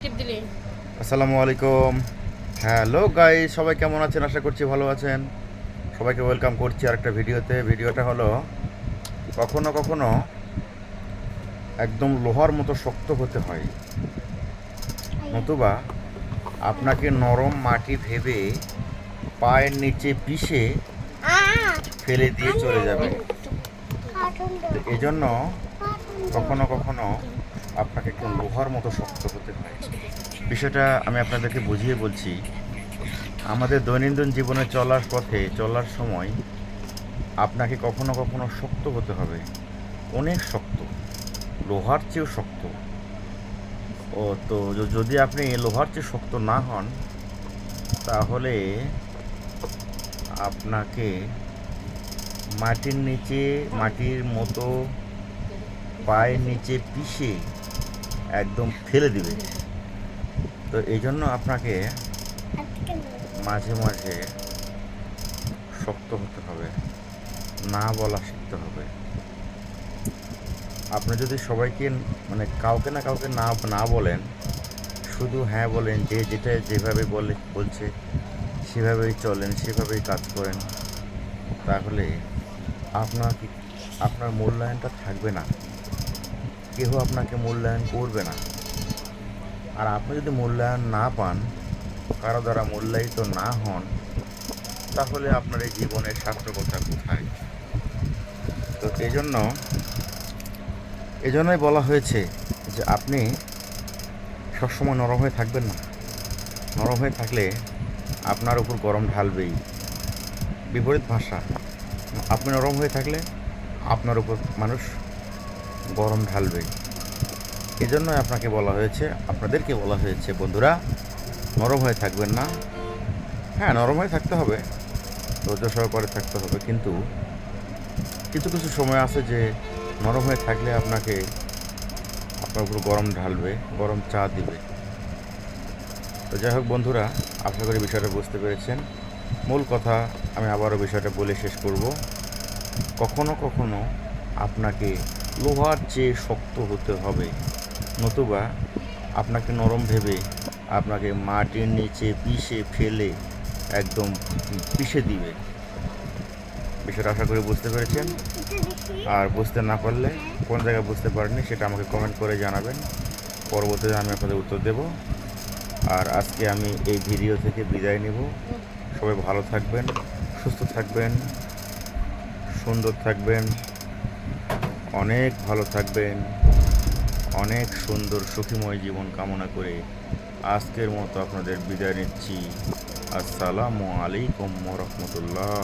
আসসালামু আলাইকুম। Hello guys, সবাই কেমন আছেন? আশা করছি ভালো আছেন। সবাইকে ওয়েলকাম করছি আরেকটা ভিডিওতে। ভিডিওটা হলো কখনো কখনো একদম লোহার মতো শক্ত হতে হয়, নতুবা আপনাকে নরম মাটি ভেবে পায়ের নিচে পিষে ফেলে দিয়ে চলে যাবে। তো এই জন্য কখনো কখনো আপনাকে একটু লোহার মতো শক্ত হতে হয়। বিষয়টা আমি আপনাদেরকে বুঝিয়ে বলছি। আমাদের দৈনন্দিন জীবনে চলার পথে চলার সময় আপনাকে কখনো কখনো শক্ত হতে হবে, অনেক শক্ত, লোহার চেয়েও শক্ত। তো যদি আপনি লোহার চেয়ে শক্ত না হন, তাহলে আপনাকে মাটির নিচে, মাটির মতো পায়ের নিচে পিষে একদম ফেলে দিবে। তো এই জন্য আপনাকে মাঝে মাঝে শক্ত হতে হবে, না বলা শিখতে হবে। আপনি যদি সবাইকে কাউকে না কাউকে না না বলেন, শুধু হ্যাঁ বলেন, যে যেটা যেভাবে বলছে সেভাবেই চলেন, সেভাবেই কাজ করেন, তাহলে আপনার মূল্যায়নটা থাকবে না, কেউ আপনাকে মূল্যায়ন করবে না। আর আপনি যদি মূল্যায়ন না পান, কারো দ্বারা মূল্যায়িত না হন, তাহলে আপনার এই জীবনের সার্থকতা কোথায়? তো এজন্যই বলা হয়েছে যে আপনি সবসময় নরম হয়ে থাকবেন না। নরম হয়ে থাকলে আপনার উপর গরম ঢালবেই। বিপরীত ভাষা, আপনি নরম হয়ে থাকলে আপনার উপর মানুষ গরম ঢালবে। এজন্যই আপনাদেরকে বলা হয়েছে বন্ধুরা, নরম হয়ে থাকবেন না। হ্যাঁ, নরম হয়ে থাকতে হবে, ধৈর্য সহকারে থাকতে হবে, কিন্তু কিছু কিছু সময় আছে যে নরম হয়ে থাকলে আপনার উপর গরম ঢালবে, গরম চা দিবে। তো যাই হোক বন্ধুরা, আশা করি বিষয়টা বুঝতে পেরেছেন। মূল কথা আমি আবারও বিষয়টা বলে শেষ করব। কখনো কখনো আপনাকে লোহার চেয়ে শক্ত হতে হবে, নতুবা আপনাকে নরম ভেবে আপনাকে মাটির নিচে পিষে ফেলে একদম পিষে দিবে। বিষয়টা আশা করি বুঝতে পেরেছেন। আর বুঝতে না পারলে, কোন জায়গায় বুঝতে পারেননি, সেটা আমাকে কমেন্ট করে জানাবেন। পরবর্তীতে আমি আপনাদের উত্তর দেব। আর আজকে আমি এই ভিডিও থেকে বিদায় নেব। সবাই ভালো থাকবেন, সুস্থ থাকবেন, সুন্দর থাকবেন, অনেক ভালো থাকবেন, অনেক সুন্দর সুখীময় জীবন কামনা করে আজকের মতো আপনাদের বিদায় নিচ্ছি। আসসালামু আলাইকুম ওয়া রাহমাতুল্লাহ।